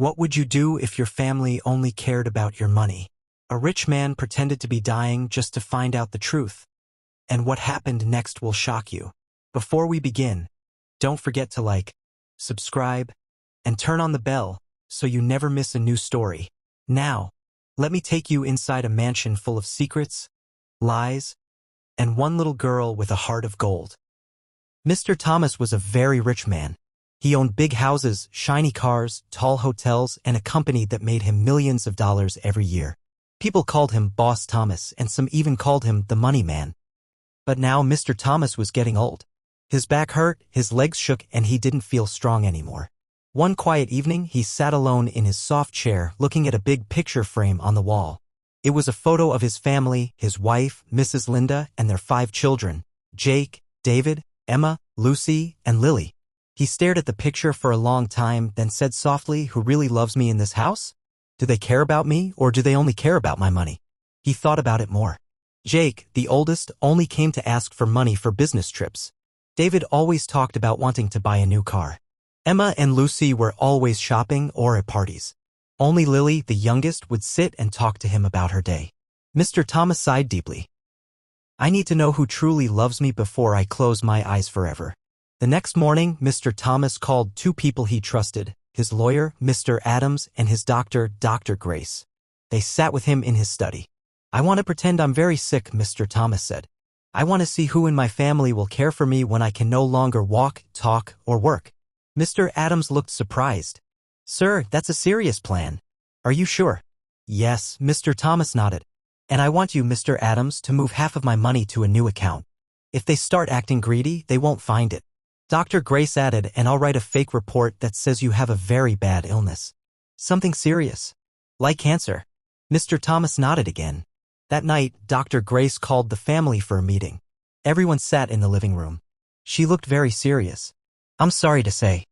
What would you do if your family only cared about your money? A rich man pretended to be dying just to find out the truth. And what happened next will shock you. Before we begin, don't forget to like, subscribe, and turn on the bell so you never miss a new story. Now, let me take you inside a mansion full of secrets, lies, and one little girl with a heart of gold. Mr. Thomas was a very rich man. He owned big houses, shiny cars, tall hotels, and a company that made him millions of dollars every year. People called him Boss Thomas, and some even called him the Money Man. But now Mr. Thomas was getting old. His back hurt, his legs shook, and he didn't feel strong anymore. One quiet evening, he sat alone in his soft chair, looking at a big picture frame on the wall. It was a photo of his family, his wife, Mrs. Lynda, and their 5 children, Jake, David, Emma, Lucy, and Lily. He stared at the picture for a long time, then said softly, "Who really loves me in this house? Do they care about me, or do they only care about my money?" He thought about it more. Jake, the oldest, only came to ask for money for business trips. David always talked about wanting to buy a new car. Emma and Lucy were always shopping or at parties. Only Lily, the youngest, would sit and talk to him about her day. Mr. Thomas sighed deeply. "I need to know who truly loves me before I close my eyes forever." The next morning, Mr. Thomas called 2 people he trusted, his lawyer, Mr. Adams, and his doctor, Dr. Grace. They sat with him in his study. "I want to pretend I'm very sick," Mr. Thomas said. "I want to see who in my family will care for me when I can no longer walk, talk, or work." Mr. Adams looked surprised. "Sir, that's a serious plan. Are you sure?" "Yes," Mr. Thomas nodded. "And I want you, Mr. Adams, to move half of my money to a new account. If they start acting greedy, they won't find it." Dr. Grace added, "And I'll write a fake report that says you have a very bad illness. Something serious. Like cancer." Mr. Thomas nodded again. That night, Dr. Grace called the family for a meeting. Everyone sat in the living room. She looked very serious. "I'm sorry to say,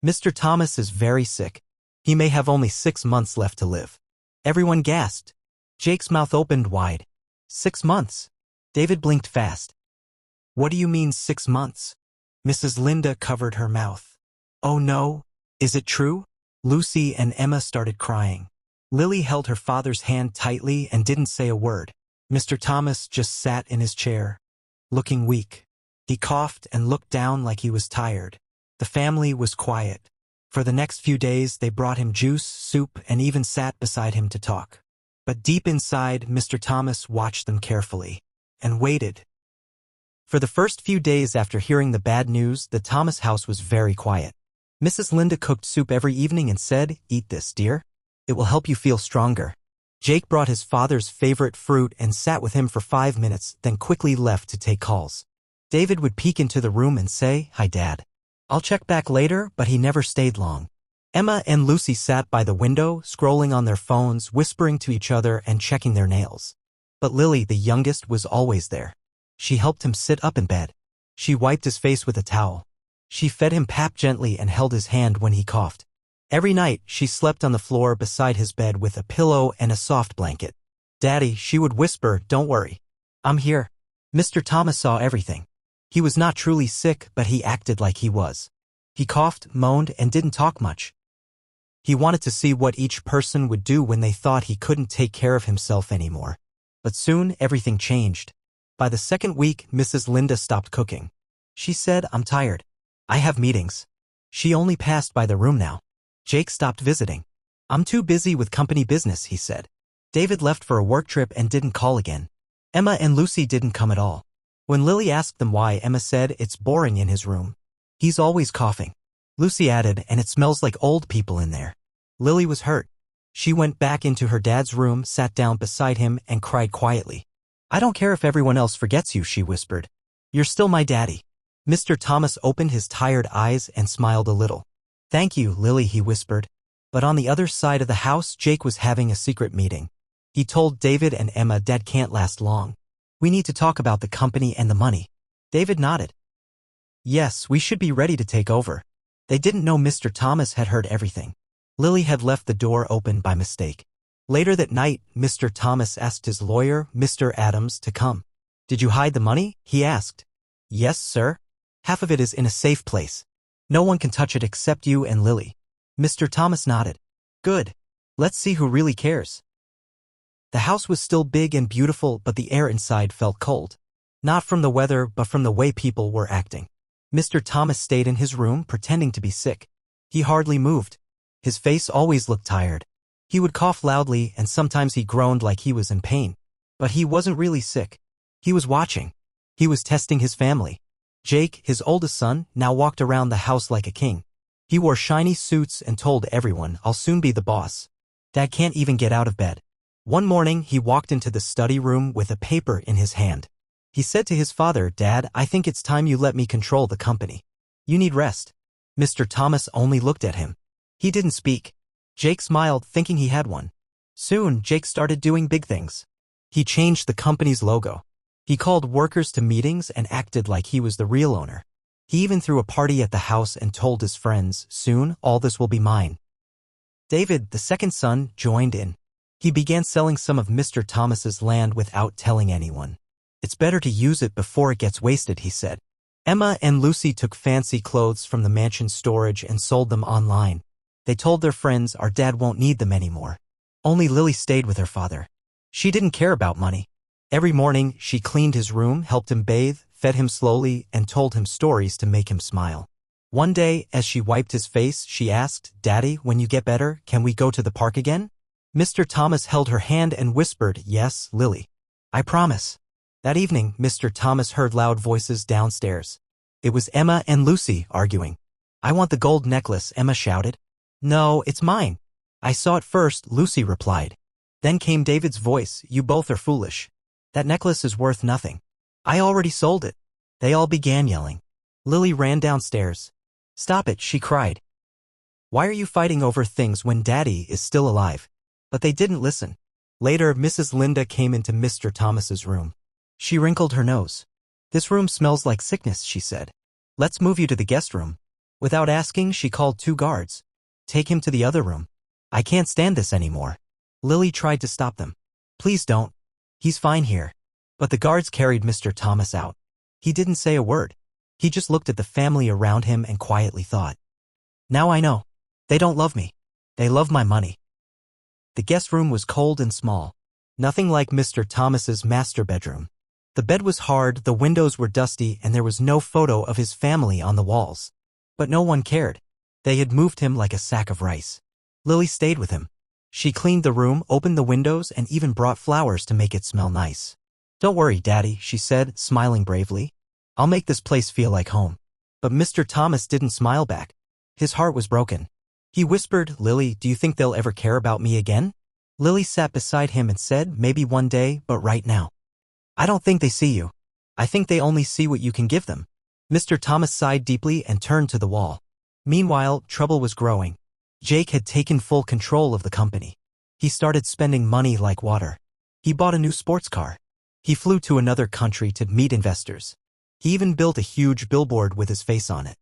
Mr. Thomas is very sick. He may have only 6 months left to live." Everyone gasped. Jake's mouth opened wide. 6 months? David blinked fast. "What do you mean 6 months?" Mrs. Lynda covered her mouth. "Oh no, is it true?" Lucy and Emma started crying. Lily held her father's hand tightly and didn't say a word. Mr. Thomas just sat in his chair, looking weak. He coughed and looked down like he was tired. The family was quiet. For the next few days, they brought him juice, soup, and even sat beside him to talk. But deep inside, Mr. Thomas watched them carefully and waited. For the first few days after hearing the bad news, the Thomas house was very quiet. Mrs. Lynda cooked soup every evening and said, "Eat this, dear. It will help you feel stronger." Jake brought his father's favorite fruit and sat with him for 5 minutes, then quickly left to take calls. David would peek into the room and say, "Hi, Dad. I'll check back later," but he never stayed long. Emma and Lucy sat by the window, scrolling on their phones, whispering to each other and checking their nails. But Lily, the youngest, was always there. She helped him sit up in bed. She wiped his face with a towel. She fed him pap gently and held his hand when he coughed. Every night, she slept on the floor beside his bed with a pillow and a soft blanket. "Daddy," she would whisper, "don't worry. I'm here." Mr. Thomas saw everything. He was not truly sick, but he acted like he was. He coughed, moaned, and didn't talk much. He wanted to see what each person would do when they thought he couldn't take care of himself anymore. But soon, everything changed. By the second week, Mrs. Lynda stopped cooking. She said, "I'm tired. I have meetings." She only passed by the room now. Jake stopped visiting. "I'm too busy with company business," he said. David left for a work trip and didn't call again. Emma and Lucy didn't come at all. When Lily asked them why, Emma said, "It's boring in his room. He's always coughing." Lucy added, "And it smells like old people in there." Lily was hurt. She went back into her dad's room, sat down beside him, and cried quietly. "I don't care if everyone else forgets you," she whispered. "You're still my daddy." Mr. Thomas opened his tired eyes and smiled a little. "Thank you, Lily," he whispered. But on the other side of the house, Jake was having a secret meeting. He told David and Emma, "Dad can't last long. We need to talk about the company and the money." David nodded. "Yes, we should be ready to take over." They didn't know Mr. Thomas had heard everything. Lily had left the door open by mistake. Later that night, Mr. Thomas asked his lawyer, Mr. Adams, to come. "Did you hide the money?" he asked. "Yes, sir. Half of it is in a safe place. No one can touch it except you and Lily." Mr. Thomas nodded. Good. Let's see who really cares. The house was still big and beautiful, but the air inside felt cold. Not from the weather, but from the way people were acting. Mr. Thomas stayed in his room, pretending to be sick. He hardly moved. His face always looked tired. He would cough loudly, and sometimes he groaned like he was in pain. But he wasn't really sick. He was watching. He was testing his family. Jake, his oldest son, now walked around the house like a king. He wore shiny suits and told everyone, "I'll soon be the boss." Dad can't even get out of bed. One morning, he walked into the study room with a paper in his hand. He said to his father, "Dad, I think it's time you let me control the company. You need rest." Mr. Thomas only looked at him. He didn't speak. Jake smiled, thinking he had one. Soon, Jake started doing big things. He changed the company's logo. He called workers to meetings and acted like he was the real owner. He even threw a party at the house and told his friends, "Soon, all this will be mine." David, the second son, joined in. He began selling some of Mr. Thomas's land without telling anyone. "It's better to use it before it gets wasted," he said. Emma and Lucy took fancy clothes from the mansion storage and sold them online. They told their friends, "Our dad won't need them anymore." Only Lily stayed with her father. She didn't care about money. Every morning, she cleaned his room, helped him bathe, fed him slowly, and told him stories to make him smile. One day, as she wiped his face, she asked, "Daddy, when you get better, can we go to the park again?" Mr. Thomas held her hand and whispered, "Yes, Lily. I promise." That evening, Mr. Thomas heard loud voices downstairs. It was Emma and Lucy arguing. "I want the gold necklace," Emma shouted. "No, it's mine." "I saw it first," Lucy replied. Then came David's voice, "You both are foolish. That necklace is worth nothing. I already sold it." They all began yelling. Lily ran downstairs. "Stop it," she cried. "Why are you fighting over things when Daddy is still alive?" But they didn't listen. Later, Mrs. Lynda came into Mr. Thomas's room. She wrinkled her nose. "This room smells like sickness," she said. "Let's move you to the guest room." Without asking, she called 2 guards. "Take him to the other room. I can't stand this anymore." Lily tried to stop them. "Please don't. He's fine here." But the guards carried Mr. Thomas out. He didn't say a word. He just looked at the family around him and quietly thought, "Now I know. They don't love me. They love my money." The guest room was cold and small. Nothing like Mr. Thomas's master bedroom. The bed was hard, the windows were dusty, and there was no photo of his family on the walls. But no one cared. They had moved him like a sack of rice. Lily stayed with him. She cleaned the room, opened the windows, and even brought flowers to make it smell nice. "Don't worry, Daddy," she said, smiling bravely. "I'll make this place feel like home." But Mr. Thomas didn't smile back. His heart was broken. He whispered, "Lily, do you think they'll ever care about me again?" Lily sat beside him and said, "Maybe one day, but right now. I don't think they see you. I think they only see what you can give them." Mr. Thomas sighed deeply and turned to the wall. Meanwhile, trouble was growing. Jake had taken full control of the company. He started spending money like water. He bought a new sports car. He flew to another country to meet investors. He even built a huge billboard with his face on it.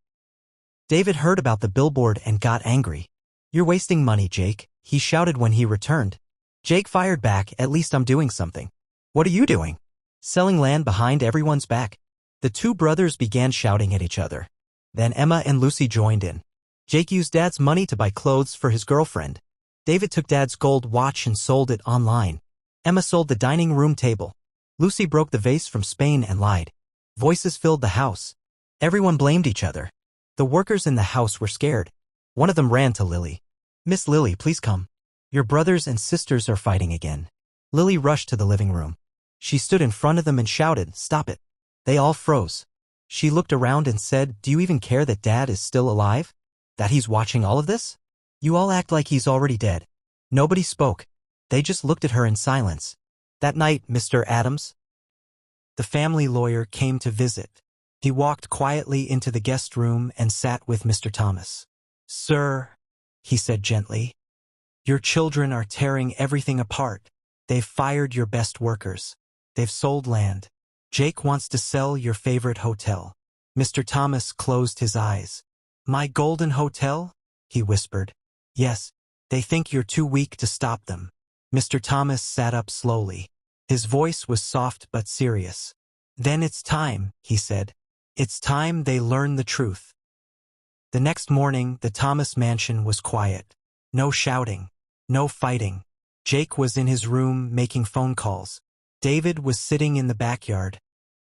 David heard about the billboard and got angry. "You're wasting money, Jake," he shouted when he returned. Jake fired back, "At least I'm doing something." "What are you doing?" "Selling land behind everyone's back." The 2 brothers began shouting at each other. Then Emma and Lucy joined in. Jake used Dad's money to buy clothes for his girlfriend. David took Dad's gold watch and sold it online. Emma sold the dining room table. Lucy broke the vase from Spain and lied. Voices filled the house. Everyone blamed each other. The workers in the house were scared. One of them ran to Lily. "Miss Lily, please come. Your brothers and sisters are fighting again." Lily rushed to the living room. She stood in front of them and shouted, "Stop it." They all froze. She looked around and said, "Do you even care that Dad is still alive? That he's watching all of this? You all act like he's already dead." Nobody spoke. They just looked at her in silence. That night, Mr. Adams, the family lawyer, came to visit. He walked quietly into the guest room and sat with Mr. Thomas. "Sir," he said gently, "your children are tearing everything apart. They've fired your best workers. They've sold land. Jake wants to sell your favorite hotel." Mr. Thomas closed his eyes. "My golden hotel?" he whispered. "Yes, they think you're too weak to stop them." Mr. Thomas sat up slowly. His voice was soft but serious. "Then it's time," he said. "It's time they learn the truth." The next morning, the Thomas mansion was quiet. No shouting, No fighting. Jake was in his room making phone calls. David was sitting in the backyard,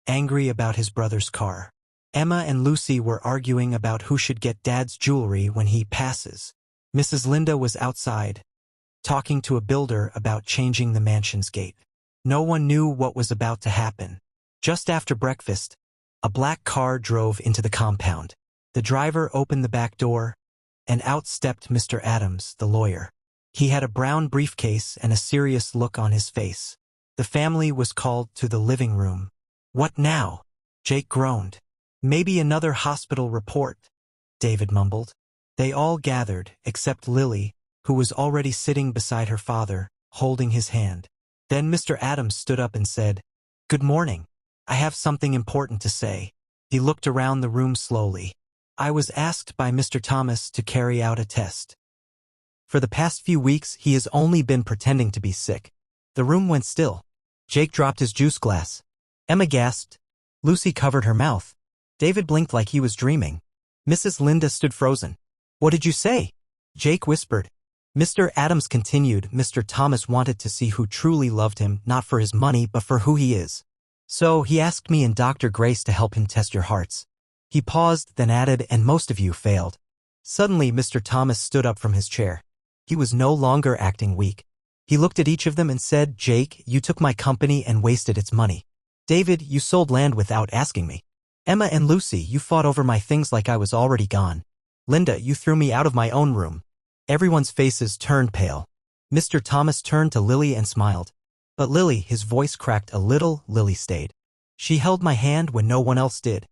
angry about his brother's car. Emma and Lucy were arguing about who should get Dad's jewelry when he passes. Mrs. Lynda was outside, talking to a builder about changing the mansion's gate. No one knew what was about to happen. Just after breakfast, a black car drove into the compound. The driver opened the back door, and out stepped Mr. Adams, the lawyer. He had a brown briefcase and a serious look on his face. The family was called to the living room. "What now?" Jake groaned. "Maybe another hospital report," David mumbled. They all gathered, except Lily, who was already sitting beside her father, holding his hand. Then Mr. Adams stood up and said, "Good morning. I have something important to say." He looked around the room slowly. "I was asked by Mr. Thomas to carry out a test. For the past few weeks, he has only been pretending to be sick." The room went still. Jake dropped his juice glass. Emma gasped. Lucy covered her mouth. David blinked like he was dreaming. Mrs. Lynda stood frozen. "What did you say?" Jake whispered. Mr. Adams continued. "Mr. Thomas wanted to see who truly loved him, not for his money, but for who he is. So he asked me and Dr. Grace to help him test your hearts." He paused, then added, "And most of you failed." Suddenly, Mr. Thomas stood up from his chair. He was no longer acting weak. He looked at each of them and said, "Jake, you took my company and wasted its money. David, you sold land without asking me. Emma and Lucy, you fought over my things like I was already gone. Lynda, you threw me out of my own room." Everyone's faces turned pale. Mr. Thomas turned to Lily and smiled. But Lily, his voice cracked a little. Lily stayed. "She held my hand when no one else did.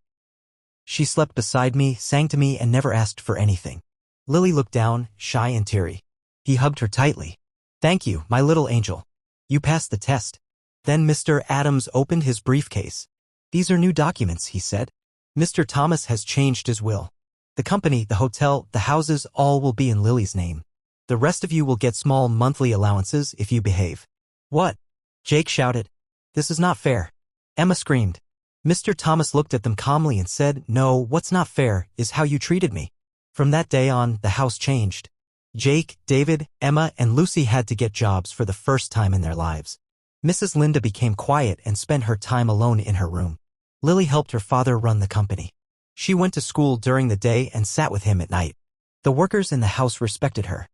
She slept beside me, sang to me, and never asked for anything." Lily looked down, shy and teary. He hugged her tightly. "Thank you, my little angel. You passed the test." Then Mr. Adams opened his briefcase. "These are new documents," he said. "Mr. Thomas has changed his will. The company, the hotel, the houses, all will be in Lily's name. The rest of you will get small monthly allowances if you behave." "What?" Jake shouted. "This is not fair." Emma screamed. Mr. Thomas looked at them calmly and said, "No, what's not fair is how you treated me." From that day on, the house changed. Jake, David, Emma, and Lucy had to get jobs for the first time in their lives. Mrs. Lynda became quiet and spent her time alone in her room. Lily helped her father run the company. She went to school during the day and sat with him at night. The workers in the house respected her.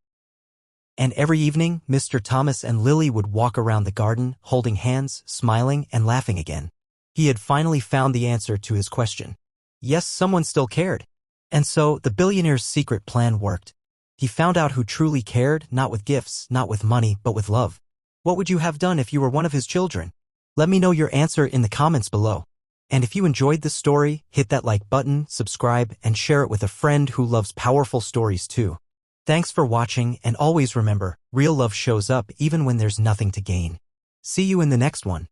And every evening, Mr. Thomas and Lily would walk around the garden, holding hands, smiling, and laughing again. He had finally found the answer to his question. Yes, someone still cared. And so, the billionaire's secret plan worked. He found out who truly cared, not with gifts, not with money, but with love. What would you have done if you were one of his children? Let me know your answer in the comments below. And if you enjoyed this story, hit that like button, subscribe, and share it with a friend who loves powerful stories too. Thanks for watching, and always remember, real love shows up even when there's nothing to gain. See you in the next one.